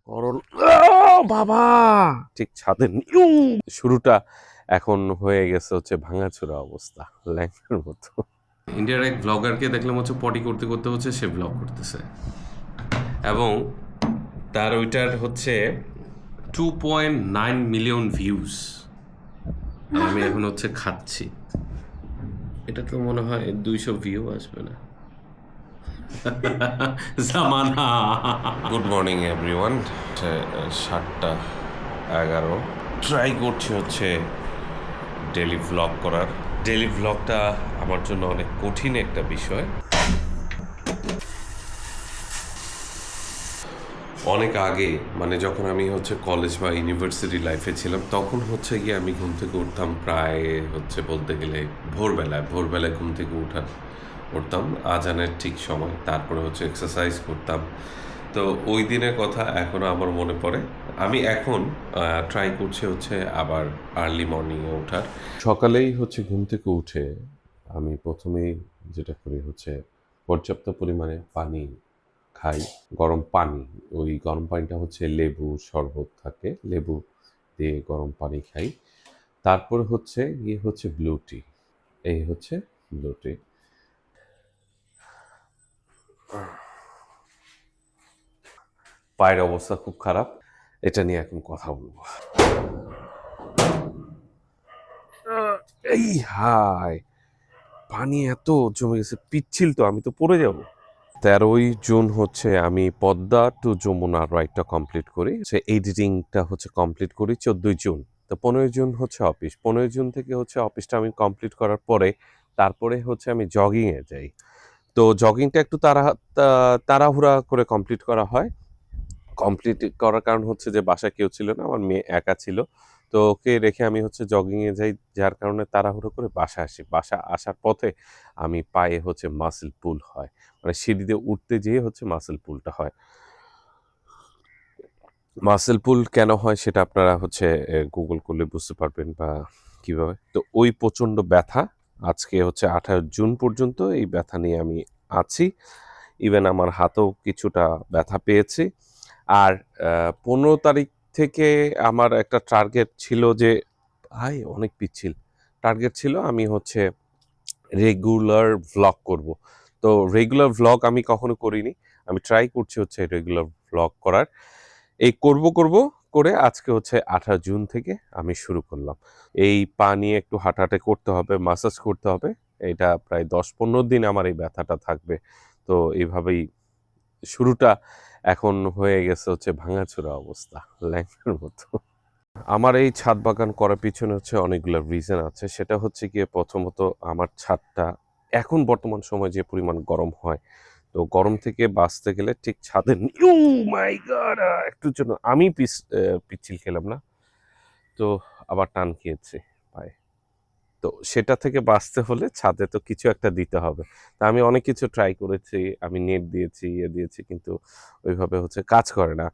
করল বাবা ঠিক ছাদের শুরুটা এখন হয়ে গেছে হচ্ছে ভাঙাচোরা অবস্থা, ল্যাংটার মতো। ইন্ডিয়ার এক ব্লগারকে দেখলাম হচ্ছে পটি করতে করতে হচ্ছে সে ব্লগ করতেছে এবং তার ওইটার হচ্ছে 2.9 মিলিয়ন ভিউজ। আমি এখন হচ্ছে খাচ্ছি, এটা তো মনে হয় 200 ভিউ আসবে না। জামানা। Good morning everyone. 7:11 ট্রাই করছি হচ্ছে ডেলি ভ্লগ করার। ডেলি ভ্লগটা আমার জন্য অনেক কঠিন একটা বিষয়। অনেক আগে মানে যখন আমি হচ্ছে কলেজ বা ইউনিভার্সিটি লাইফে ছিলাম তখন হচ্ছে গিয়ে আমি ঘুম থেকে উঠতাম প্রায় হচ্ছে বলতে গেলে ভোরবেলায় ঘুম থেকে উঠতাম আজানের ঠিক সময়, তারপরে হচ্ছে এক্সারসাইজ করতাম। তো ওই দিনের কথা এখনও আমার মনে পড়ে। আমি এখন ট্রাই করছি হচ্ছে আবার আর্লি মর্নিংয়ে ওঠার। সকালেই হচ্ছে ঘুম থেকে উঠে আমি প্রথমেই যেটা করি হচ্ছে পর্যাপ্ত পরিমাণে পানি খাই, গরম পানি। ওই গরম পানিটা হচ্ছে লেবু শরবত থাকে, লেবু দিয়ে গরম পানি খাই। তারপর হচ্ছে ব্লু টি। এই হচ্ছে ব্লু টি। পায়ের অবস্থা খুব খারাপ, এটা নিয়ে এখন কথা বলবো। এই হাই, পানি এত জমে গেছে, পিচ্ছিল তো, আমি তো পড়ে যাব। 13ই জুন হচ্ছে আমি পদ্মা টু যমুনা রাইডটা কমপ্লিট করি, সে এডিটিংটা হচ্ছে কমপ্লিট করি 14ই জুন। তো 15ই জুন হচ্ছে অফিস, 15ই জুন থেকে হচ্ছে অফিসটা আমি কমপ্লিট করার পরে তারপরে হচ্ছে আমি জগিংয়ে যাই। তো জগিংটা একটু তাড়াহুড়া করে কমপ্লিট করা হয়। কমপ্লিট করার কারণ হচ্ছে যে বাসায় কেউ ছিল না, আমার মেয়ে একা ছিল। তো ওকে রেখে আমি হচ্ছে জগিংয়ে যাই, যার কারণে তাড়াহুড়ো করে বাসায় আসি। বাসা আসার পথে আমি পায়ে হচ্ছে মাসল পুল হয়, মানে সিঁড়ি দিয়ে উঠতে যেয়ে হচ্ছে মাসল পুলটা হয়। মাসল পুল কেন হয় সেটা আপনারা হচ্ছে গুগল করলে বুঝতে পারবেন বা কিভাবে। তো ওই প্রচণ্ড ব্যথা, আজকে হচ্ছে 28 জুন পর্যন্ত এই ব্যথা নিয়ে আমি আছি। ইভেন আমার হাতেও কিছুটা ব্যথা পেয়েছি। আর 15 তারিখ থেকে আমার একটা টার্গেট ছিল যে ভাই অনেক পিচ্ছিল টার্গেট ছিল, আমি হচ্ছে রেগুলার ভ্লগ করব। তো রেগুলার ভ্লগ আমি কখনো করিনি, আমি ট্রাই করছি হচ্ছে রেগুলার ভ্লগ করার। এই করব করে আজকে হচ্ছে 28 জুন থেকে আমি শুরু করলাম। এই পা নিয়ে একটু হাঁটাহাঁটি করতে হবে, মাসাজ করতে হবে। এটা প্রায় 10-15 দিন আমার এই ব্যথাটা থাকবে। তো এইভাবেই শুরুটা এখন হয়ে গেছে হচ্ছে ভাঙাচোরা অবস্থা, ল্যাংটার মতো। আমার এই ছাদ বাগান করার পিছনে হচ্ছে অনেকগুলো রিজন আছে। সেটা হচ্ছে গিয়ে প্রথমত আমার ছাদটা এখন বর্তমান সময়ে যে পরিমাণ গরম হয়, তো গরম থেকে বাঁচতে গেলে ঠিক ছাদের মাই গড, একটুর জন্য আমি পিচ্ছিল খেলাম না, তো আবার টান খেয়েছি পায়ে। তো সেটা থেকে বাঁচতে হলে ছাদে তো কিছু একটা দিতে হবে। তা আমি অনেক কিছু ট্রাই করেছি, আমি নেট দিয়েছি, দিয়েছি, কিন্তু ওইভাবে হচ্ছে কাজ করে না।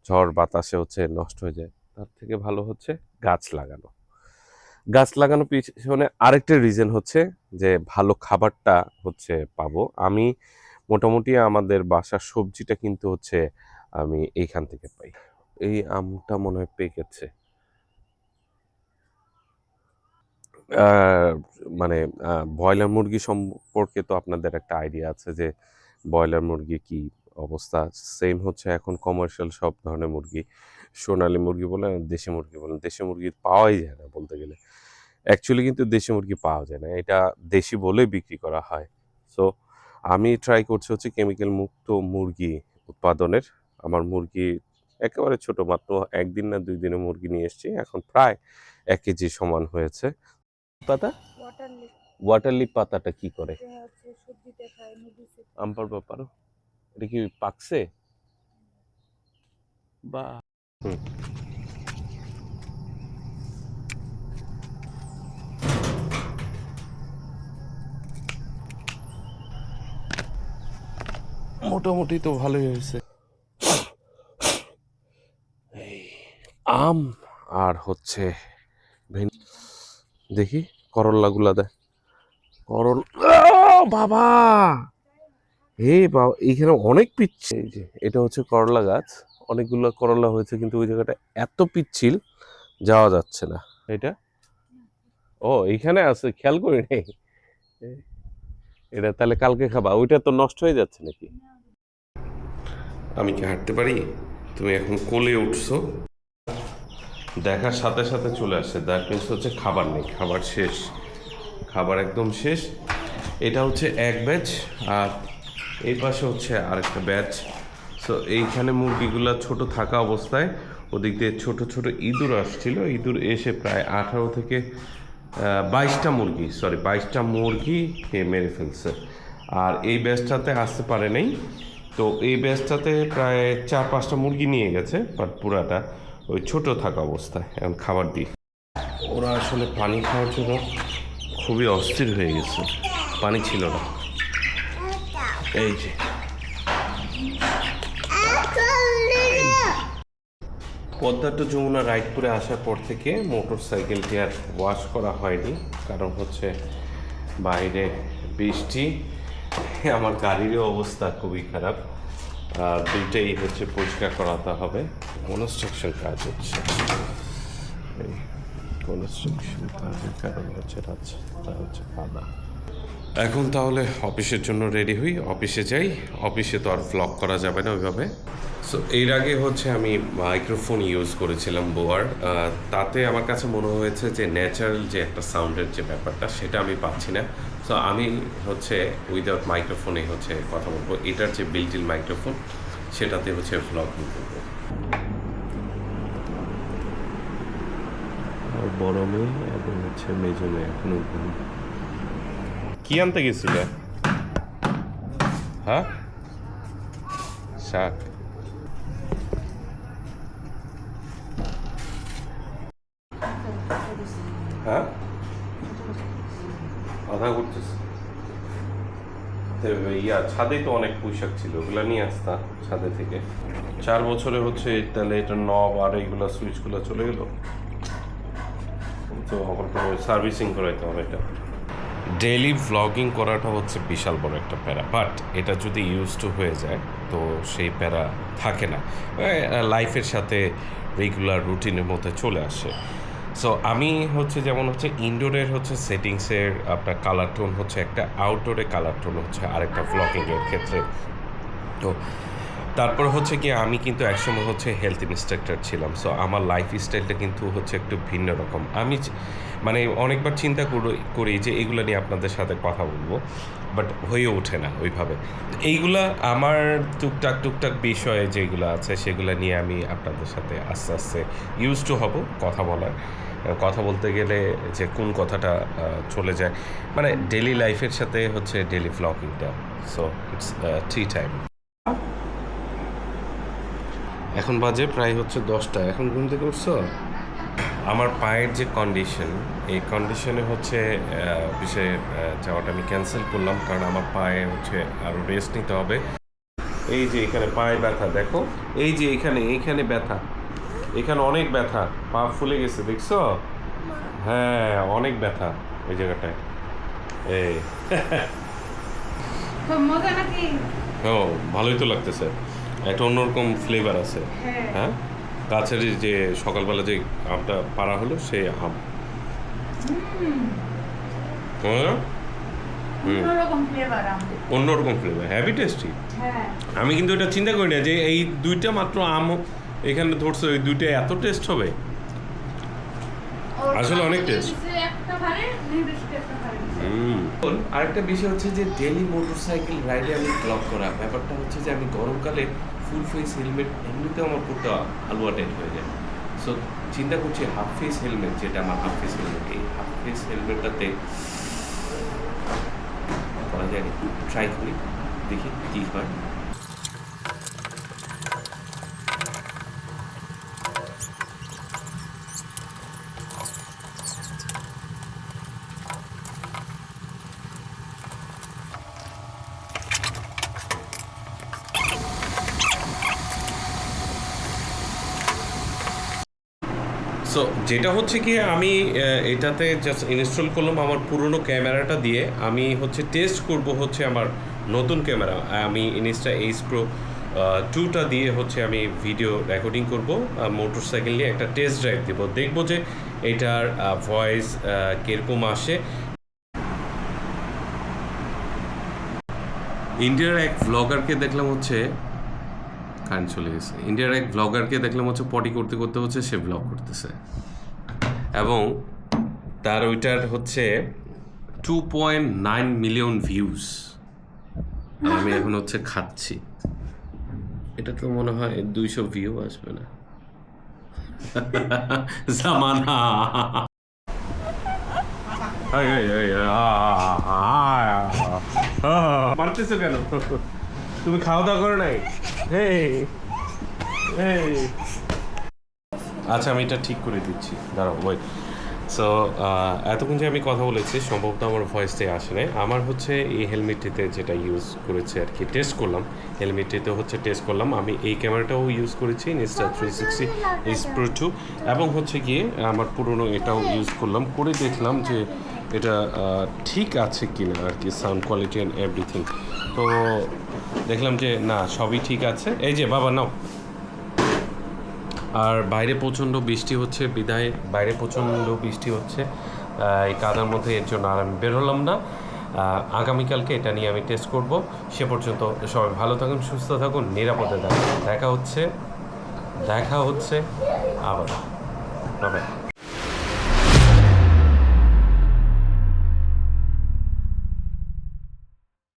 ঝড় বাতাসে হচ্ছে নষ্ট হয়ে যায়। তার থেকে ভালো হচ্ছে গাছ লাগানো। গাছ লাগানোর পিছনে আরেকটা রিজন হচ্ছে যে ভালো খাবারটা হচ্ছে পাবো। আমি মোটামুটি আমাদের বাসার সবজিটা কিন্তু হচ্ছে আমি এইখান থেকে পাই। এই আমটা মনে হয় পেকেছে। আহ, মানে ব্রয়লার মুরগি সম্পর্কে তো আপনাদের একটা আইডিয়া আছে যে ব্রয়লার মুরগি কি অবস্থা। সেম হচ্ছে এখন কমার্শিয়াল সব ধরনের মুরগি, সোনালী মুরগি বলেন আর দেশি মুরগি বলেন, দেশি মুরগি পাওয়াই যায় না বলতে গেলে। অ্যাকচুয়ালি কিন্তু দেশি মুরগি পাওয়া যায় না, এটা দেশি বলে বিক্রি করা হয়। সো আমি ট্রাই করছি হচ্ছে কেমিক্যাল মুক্ত মুরগি উৎপাদনের। আমার মুরগি একেবারে ছোট, মাত্র 1 দিন না 2 দিনে মুরগি নিয়ে এসেছি, এখন প্রায় 1 কেজি সমান হয়েছে। পাতা, ওয়াটার লিপ পাতাটা কি করে? আম্পার ব্যাপার, এটা কি পাকছে বা হুম। মোটামুটি তো ভালোই হয়েছে। এই আম আর হচ্ছে দেখি করল্লাগুলা দেয়। করল বাবা, হে বাবা, এইখানে অনেক পিচ্ছে। এই যে এটা হচ্ছে করলা গাছ, অনেকগুলো করলা হয়েছে, কিন্তু ওই জায়গাটা এত পিচ্ছিল যাওয়া যাচ্ছে না। এটা ও এইখানে আছে, খেয়াল করি নাই। এটা তাহলে কালকে খাবা? ওইটা তো নষ্ট হয়ে যাচ্ছে নাকি? আমি কি হাঁটতে পারি? তুমি এখন কোলে উঠছো, দেখার সাথে সাথে চলে আসছে, দ্যাট মিনস হচ্ছে খাবার নেই, খাবার শেষ, খাবার একদম শেষ। এটা হচ্ছে এক ব্যাচ, আর এই পাশে হচ্ছে আরেকটা ব্যাচ। সো এইখানে মুরগিগুলো ছোট থাকা অবস্থায় ওদিক দিয়ে ছোট ছোট ইঁদুর আসছিল, ইঁদুর এসে প্রায় 18 থেকে 22টা মুরগি, 22টা মুরগি মেরে ফেলছে। আর এই ব্যাচটাতে আসতে পারে নাই, তো এই ব্যাচটাতে প্রায় 4-5টা মুরগি নিয়ে গেছে, বাট পুরাটা ওই ছোট থাকা অবস্থায় এখন খাবার দিই। ওরা আসলে পানি খাওয়ার জন্য খুবই অস্থির হয়ে গেছে, পানি ছিল না। এই যে পদ্মা টু যমুনা রাইড করে আসার পর থেকে মোটর সাইকেলটি আর ওয়াশ করা হয়নি, কারণ হচ্ছে বাইরে বৃষ্টি, আমার গাড়িরও অবস্থা খুবই খারাপ। দুইটাই হচ্ছে পরিষ্কার করাতে হবে। কনস্ট্রাকশন কাজ হচ্ছে, এই কনস্ট্রাকশন কাজের কারণে হচ্ছে রাস্তা হচ্ছে কাদা। এখন তাহলে অফিসের জন্য রেডি হই, অফিসে যাই। অফিসে তো আর ভ্লগ করা যাবে না ওইভাবে। সো এর আগে হচ্ছে আমি মাইক্রোফোন ইউজ করেছিলাম বোয়ার, তাতে আমার কাছে মনে হয়েছে যে ন্যাচারাল যে একটা সাউন্ডের যে ব্যাপারটা সেটা আমি পাচ্ছি না। সো আমি হচ্ছে উইদাউট মাইক্রোফোনে হচ্ছে কথা বলবো, এটার যে বিল্ট ইন মাইক্রোফোন সেটাতে হচ্ছে ভ্লগিং করবো। আর বড় মেয়ে এবং হচ্ছে মেজো মেয়ে এখনো ঘুম। কি আনতে গেছিলে? হ্যাঁ, শাক। হ্যাঁ, আধা করতেছে। ছাদে তো অনেক পুঁইশাক ছিল, ওগুলো নিয়ে আসতাম ছাদে থেকে। 4 বছরে হচ্ছে তাহলে এটা নব আর এইগুলো সুইচগুলো চলে গেল, তো আবার সার্ভিসিং করাইতে হবে এটা। ডেইলি ভ্লগিং করাটা হচ্ছে বিশাল বড় একটা প্যারা, বাট এটা যদি ইউজ টু হয়ে যায় তো সেই প্যারা থাকে না, লাইফের সাথে রেগুলার রুটিনের মধ্যে চলে আসে। সো আমি হচ্ছে যেমন হচ্ছে ইনডোরের হচ্ছে সেটিংসের আপনার কালার টোন হচ্ছে একটা, আউটডোরে কালার টোন হচ্ছে আরেকটা ভ্লগিংয়ের ক্ষেত্রে। তো তারপর হচ্ছে কি আমি কিন্তু একসময় হচ্ছে হেলথ ইনস্ট্রাক্টর ছিলাম, সো আমার লাইফ স্টাইলটা কিন্তু হচ্ছে একটু ভিন্ন রকম। আমি মানে অনেকবার চিন্তা করি যে এগুলো নিয়ে আপনাদের সাথে কথা বলবো, বাট হয়ে ওঠে না ওইভাবে। এইগুলা আমার টুকটাক বিষয়ে যেগুলো আছে সেগুলো নিয়ে আমি আপনাদের সাথে আস্তে আস্তে ইউজ টু হব কথা বলার। কথা বলতে গেলে যে কোন কথাটা চলে যায়, মানে ডেলি লাইফের সাথে হচ্ছে ডেলি ভ্লগিংটা। So it's tea time. এখন বাজে প্রায় হচ্ছে 10টা। এখন ঘুম থেকে উঠছো? আমার পায়ের যে কন্ডিশন, এই কন্ডিশনে হচ্ছে অফিসে যাওয়াটা আমি ক্যান্সেল করলাম, কারণ আমার পায়ে হচ্ছে আরও রেস্ট নিতে হবে। এই যে এখানে পায়ে ব্যথা দেখো, এই যে এইখানে ব্যথা, এখানে অনেক ব্যথা, পা ফুলে গেছে দেখছো? হ্যাঁ, অনেক ব্যথা ওই জায়গাটায়। এই ও ভালোই তো লাগতেছে, একটা অন্যরকম ফ্লেভার আছে। হ্যাঁ, গাছের যে সকালবেলা যে আমটা পাড়া হলো সেই আম, অন্যরকম ফ্লেভার, হ্যাভি টেস্টি। আমি কিন্তু এটা চিন্তা করি না যে এই দুইটা মাত্র আম এখানে ধরছে, ওই দুইটা এত টেস্ট হবে, আসলে অনেক টেস্ট। আরেকটা বিষয় হচ্ছে যে ডেলি মোটরসাইকেল রাইডে আমি ব্লগ করা, ব্যাপারটা হচ্ছে যে আমি গরমকালে ফুল ফেস হেলমেট এমনিতেও আমার পড়তে হালুয়া টাইট হয়ে যায়। সো চিন্তা করছি হাফ ফেস হেলমেট, যেটা আমার হাফ ফেস হেলমেট, এই হাফ ফেস হেলমেটটাতে করা যায়, ট্রাই করি, দেখি কী হয়। সো যেটা হচ্ছে কি আমি এটাতে জাস্ট ইনস্টল করলাম আমার পুরনো ক্যামেরাটা দিয়ে, আমি হচ্ছে টেস্ট করব হচ্ছে আমার নতুন ক্যামেরা। আমি ইনস্টা এইচ প্রো 2টা দিয়ে হচ্ছে আমি ভিডিও রেকর্ডিং করব, মোটরসাইকেল নিয়ে একটা টেস্ট ড্রাইভ দেবো, দেখবো যে এটার ভয়েস কীরকম আসে। ইন্ডিয়ার এক ভ্লগারকে দেখলাম হচ্ছে কারেন্ট চলে গেছে। ইন্ডিয়ার এক ভ্লগারকে দেখলাম হচ্ছে পটি করতে করতে হচ্ছে সে ভ্লগ করতেছে, এবং তার ওইটার হচ্ছে 2.9 মিলিয়ন ভিউজ। আমি এখন হচ্ছে খাচ্ছি, এটা তো মনে হয় 200 ভিউ আসবে না। জামানা মারতেছো কেন? তুমি খাওয়া দাওয়া করো নাই? আচ্ছা, আমি এটা ঠিক করে দিচ্ছি, দাঁড়াও ওয়েট। সো এতক্ষণ যে আমি কথা বলেছি সম্ভবত আমার ভয়েসটাই আসে নাই। আমার হচ্ছে এই হেলমেটটিতে যেটা ইউজ করেছে আর কি, টেস্ট করলাম, হেলমেটটিতে হচ্ছে টেস্ট করলাম। আমি এই ক্যামেরাটাও ইউজ করেছি, Insta360 Ace Pro 2, এবং হচ্ছে গিয়ে আমার পুরনো এটাও ইউজ করলাম, করে দেখলাম যে এটা ঠিক আছে কি না আর কি, সাউন্ড কোয়ালিটি অ্যান্ড এভরিথিং। তো দেখলাম যে না, সবই ঠিক আছে। এই যে বাবা নাও। আর বাইরে প্রচণ্ড বৃষ্টি হচ্ছে, বিদায় বাইরে প্রচণ্ড বৃষ্টি হচ্ছে এই কাদার মধ্যে, এর জন্য আর আমি বের হলাম না। আগামীকালকে এটা নিয়ে আমি টেস্ট করব। সে পর্যন্ত সবাই ভালো থাকুন, সুস্থ থাকুন, নিরাপদে থাকুন। দেখা হচ্ছে আবার। বাই।